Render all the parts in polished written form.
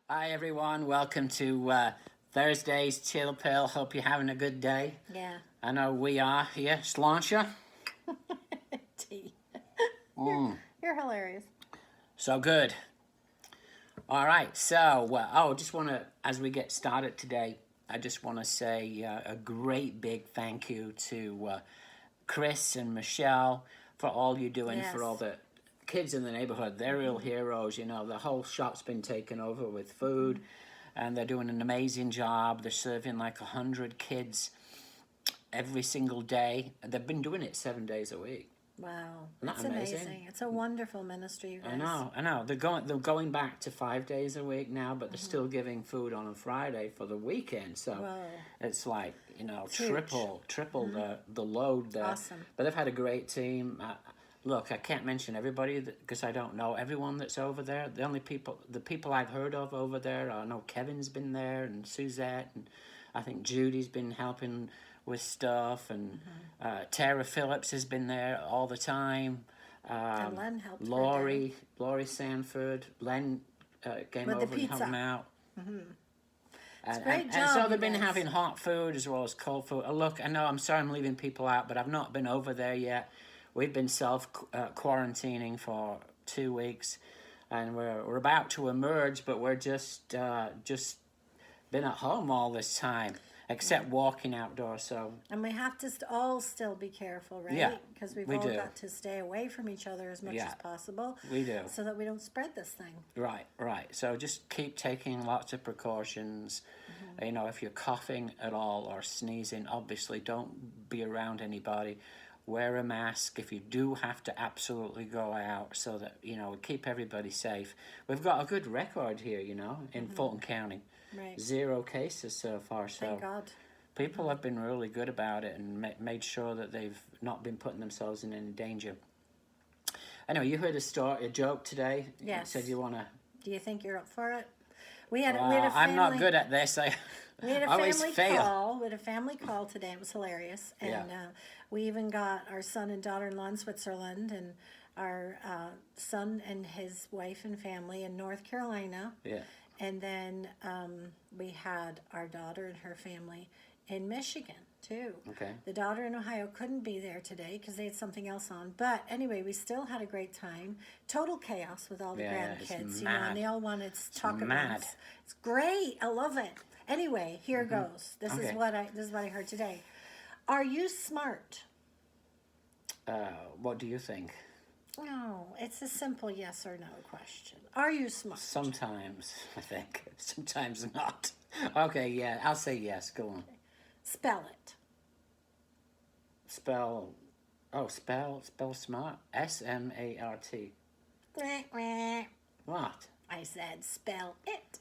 Hi everyone, welcome to Thursday's Chill Pill. Hope you're having a good day. Yeah. I know we are here. Sláinte. T. You're hilarious. So good. All right, so just want to, as we get started today, I just want to say a great big thank you to Chris and Michelle for all you're doing for all the kids in the neighborhood. They're real heroes. You know, the whole shop's been taken over with food, and they're doing an amazing job. They're serving like 100 kids every single day. They've been doing it 7 days a week. Wow, Isn't that's that amazing? amazing. It's a wonderful ministry, you guys. I know. They're going back to 5 days a week now, but they're still giving food on a Friday for the weekend. So it's like, triple the load there. Awesome. But they've had a great team. Look, I can't mention everybody because I don't know everyone that's over there. The people I've heard of over there, I know Kevin's been there and Suzette, and I think Judy's been helping with stuff, and Tara Phillips has been there all the time. And Len helped. Laurie Sanford, Len came with over and helped them out. Great job, and so they've been guys. having hot food as well as cold food. Look, I know, I'm sorry I'm leaving people out, but I've not been over there yet. We've been self-quarantining for 2 weeks, and we're about to emerge, but we're just been at home all this time, except walking outdoors. So And we have to all still be careful, right? Yeah, Because we've we all do. got to stay away from each other as much Yeah, as possible. we do. So that we don't spread this thing. Right. So just keep taking lots of precautions. You know, if you're coughing at all or sneezing, obviously don't be around anybody. Wear a mask if you do have to absolutely go out, so that, keep everybody safe. We've got a good record here, in Fulton County. Right. 0 cases so far. So Thank God. people have been really good about it and made sure that they've not been putting themselves in any danger. Anyway, you heard a joke today. Yes. You said you want to... Do you think you're up for it? We had a family... I'm not good at this. We had a always family fail. call. We had a family call today. It was hilarious, and we even got our son and daughter-in-law in Switzerland, and our son and his wife and family in North Carolina. Yeah. And then we had our daughter and her family in Michigan too. Okay. The daughter in Ohio couldn't be there today because they had something else on. But anyway, we still had a great time. Total chaos with all the grandkids, it's and they all wanted to talk at mad. once. It's great. I love it. Anyway, here goes. This Okay. is what I heard today. Are you smart? What do you think? No, it's a simple yes or no question. Are you smart? Sometimes, I think. Sometimes not. Okay, yeah, I'll say yes. Go on. Spell it. Spell smart. S-M-A-R-T. What? I said spell it.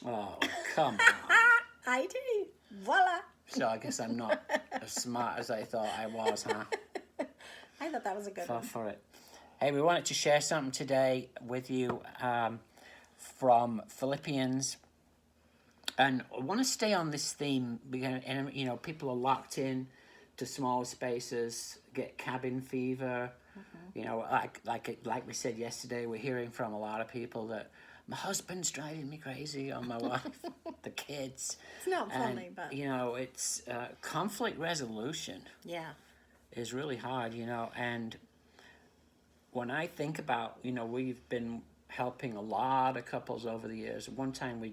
Oh, come on. I did. Voila. So I guess I'm not as smart as I thought I was, huh? I thought that was a good one. For it. Hey, we wanted to share something today with you from Philippians. And I want to stay on this theme because, people are locked in to small spaces, get cabin fever. Like we said yesterday, we're hearing from a lot of people that my husband's driving me crazy, or my wife, the kids. It's not funny, but... it's conflict resolution. Yeah. Is really hard, and when I think about, we've been helping a lot of couples over the years. One time we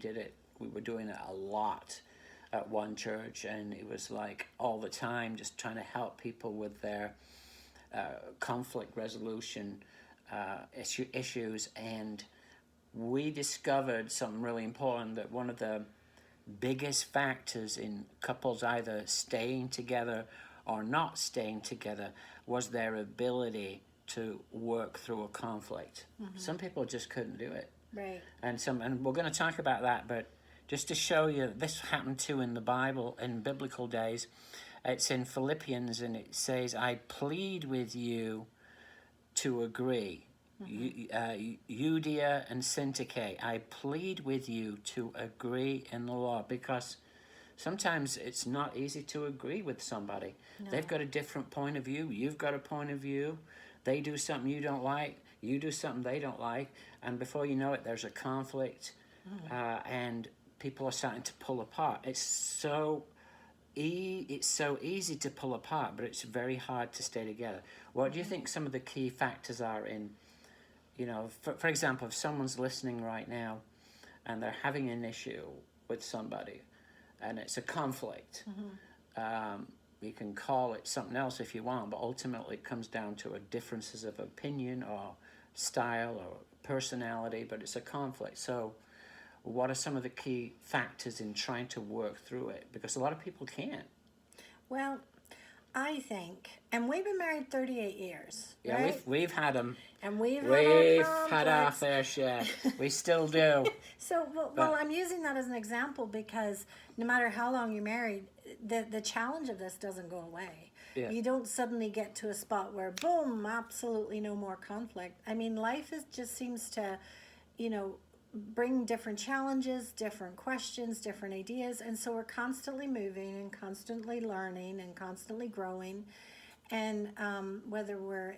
were doing it a lot at one church, and it was like all the time just trying to help people with their conflict resolution issues. And we discovered something really important, that one of the biggest factors in couples either staying together or not staying together was their ability to work through a conflict. Some people just couldn't do it. Right. And we're going to talk about that, but just to show you, this happened too in the Bible, in biblical days. It's in Philippians, and it says, I plead with you to agree. Eudia and Syntyche, I plead with you to agree in the Lord, because sometimes it's not easy to agree with somebody. No. They've got a different point of view. You've got a point of view. They do something you don't like. You do something they don't like. And before you know it, there's a conflict. and people are starting to pull apart. It's so easy to pull apart, but it's very hard to stay together. What do you think some of the key factors are in, for example, if someone's listening right now and they're having an issue with somebody and it's a conflict, you can call it something else if you want, but ultimately it comes down to a differences of opinion or style or personality, but it's a conflict. So what are some of the key factors in trying to work through it? Because a lot of people can't. Well, I think, and we've been married 38 years. Yeah, right? we've had them. And we've had our fair share. We still do. So, well, I'm using that as an example because no matter how long you're married, the challenge of this doesn't go away. Yeah. You don't suddenly get to a spot where, boom, absolutely no more conflict. I mean, life just seems to, bring different challenges, different questions, different ideas. And so we're constantly moving and constantly learning and constantly growing. And whether we're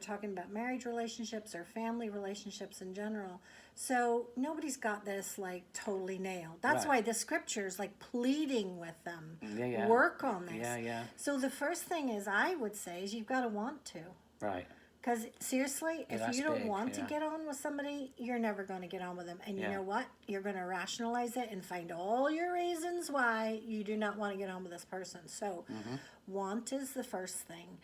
talking about marriage relationships or family relationships in general. So nobody's got this like totally nailed. That's Right. why the scripture's like pleading with them. Yeah. Work on this. Yeah. So the first thing is I would say is you've got to want to. Right. Because seriously, if that's you don't big, want to yeah. get on with somebody, you're never going to get on with them. And you Yeah. know what? You're going to rationalize it and find all your reasons why you do not want to get on with this person. So want is the first thing.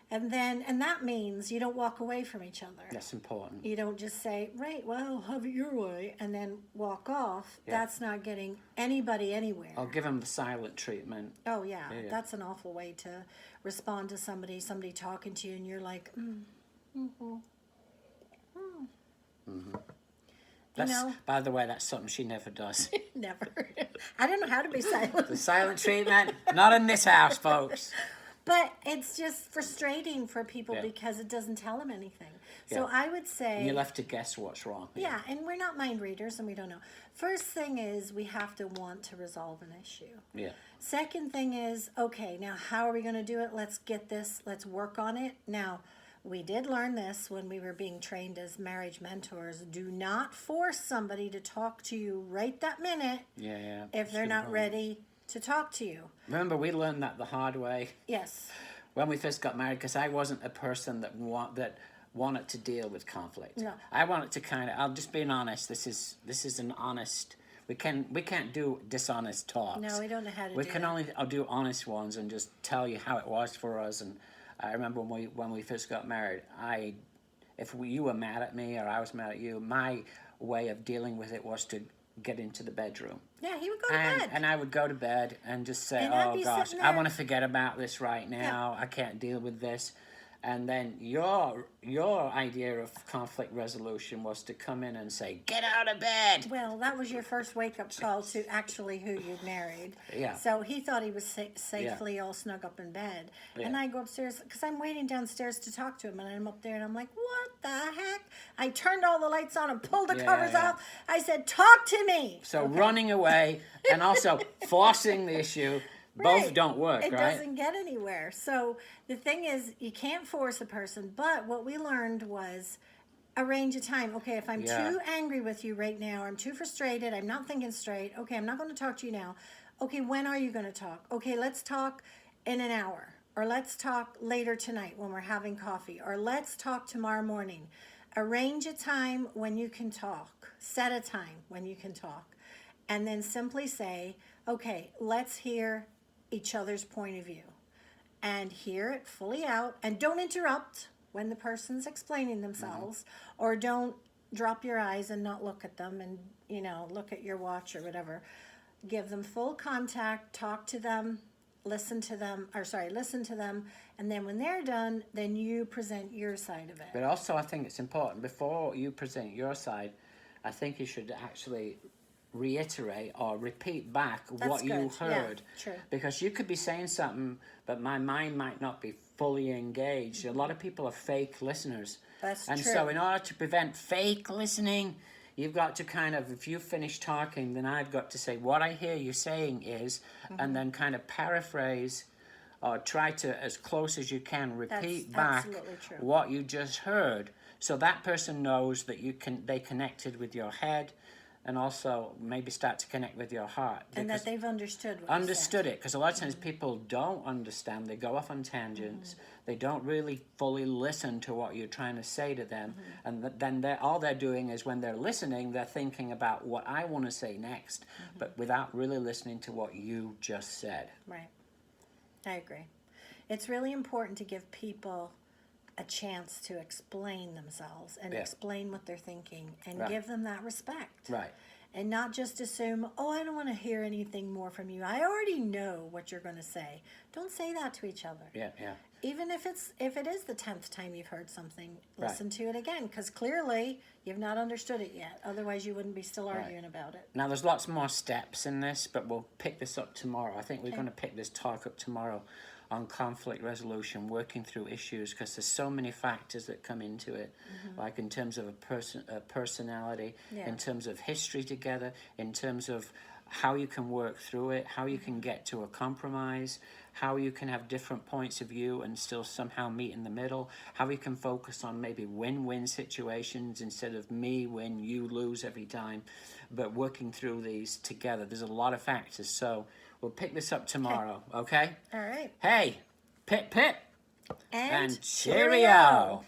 And that means you don't walk away from each other. That's important. You don't just say, right, well, have it your way, and then walk off. Yeah. That's not getting anybody anywhere. I'll give them the silent treatment. Oh, yeah. Yeah. That's an awful way to respond to somebody talking to you, and you're like, That's, by the way, that's something she never does. Never. I don't know how to be silent. The silent treatment, not in this house, folks. But it's just frustrating for people Yeah. because it doesn't tell them anything. So Yeah. I would say... You're left to guess what's wrong. Yeah, and we're not mind readers and we don't know. First thing is we have to want to resolve an issue. Yeah. Second thing is, okay, now how are we going to do it? Let's get this, let's work on it. Now, we did learn this when we were being trained as marriage mentors. Do not force somebody to talk to you right that minute Yeah. if they're not ready to talk to you. Remember, we learned that the hard way Yes. when we first got married, because I wasn't a person that wanted to deal with conflict. No. I wanted to kind of. I'll just being honest. This is an honest. We can't do dishonest talks. No, we don't know how to We do can that. only do honest ones and just tell you how it was for us. And I remember when we first got married, you were mad at me or I was mad at you, my way of dealing with it was to get into the bedroom. Yeah, he would go to bed. And I would go to bed and just say, And I'd oh be gosh, sitting I there. want to forget about this right now. I can't deal with this. And then your idea of conflict resolution was to come in and say, get out of bed. Well, that was your first wake-up call to actually who you'd married. Yeah. So he thought he was safely all snug up in bed. Yeah. And I go upstairs, because I'm waiting downstairs to talk to him, and I'm up there, and I'm like, what the heck? I turned all the lights on and pulled the covers off. I said, talk to me. So running away and also forcing the issue, both Right. don't work, It right? doesn't get anywhere. So the thing is, you can't force a person, but what we learned was arrange a time. Okay, if I'm Yeah. too angry with you right now, or I'm too frustrated, I'm not thinking straight, okay, I'm not going to talk to you now. Okay, when are you going to talk? Okay, let's talk in an hour, or let's talk later tonight when we're having coffee, or let's talk tomorrow morning. Arrange a time when you can talk. Set a time when you can talk. And then simply say, okay, let's hear each other's point of view and hear it fully out, and don't interrupt when the person's explaining themselves, or don't drop your eyes and not look at them and look at your watch or whatever. Give them full contact, talk to them, listen to them, and then when they're done, then you present your side of it. But also I think it's important, before you present your side, I think you should actually reiterate or repeat back what you good. Yeah, heard. true. Because you could be saying something, but my mind might not be fully engaged. A lot of people are fake listeners. That's and true. so in order to prevent fake listening, you've got to kind of, if you finish talking, then I've got to say, what I hear you saying is, and then kind of paraphrase or try to, as close as you can, repeat back absolutely true. what you just heard. So that person knows that they connected with your head, and also maybe start to connect with your heart. And that they've understood what you said. Understood it, because a lot of times people don't understand. They go off on tangents. They don't really fully listen to what you're trying to say to them, and then all they're doing is, when they're listening, they're thinking about what I want to say next, but without really listening to what you just said. Right. I agree. It's really important to give people a chance to explain themselves and explain what they're thinking, and give them that respect. Right. And not just assume, oh, I don't want to hear anything more from you. I already know what you're going to say. Don't say that to each other. Yeah, yeah. Even if it is the 10th time you've heard something, listen to it again, because clearly you've not understood it yet. Otherwise, you wouldn't be still arguing about it. Now, there's lots more steps in this, but we'll pick this up tomorrow. I think we're going to pick this talk up tomorrow on conflict resolution, working through issues, because there's so many factors that come into it, like in terms of a personality, in terms of history together, in terms of how you can work through it, how you can get to a compromise, how you can have different points of view and still somehow meet in the middle, how you can focus on maybe win-win situations instead of me win, you lose every time, but working through these together. There's a lot of factors, so we'll pick this up tomorrow, okay? All right. Hey, pip, pip, And cheerio.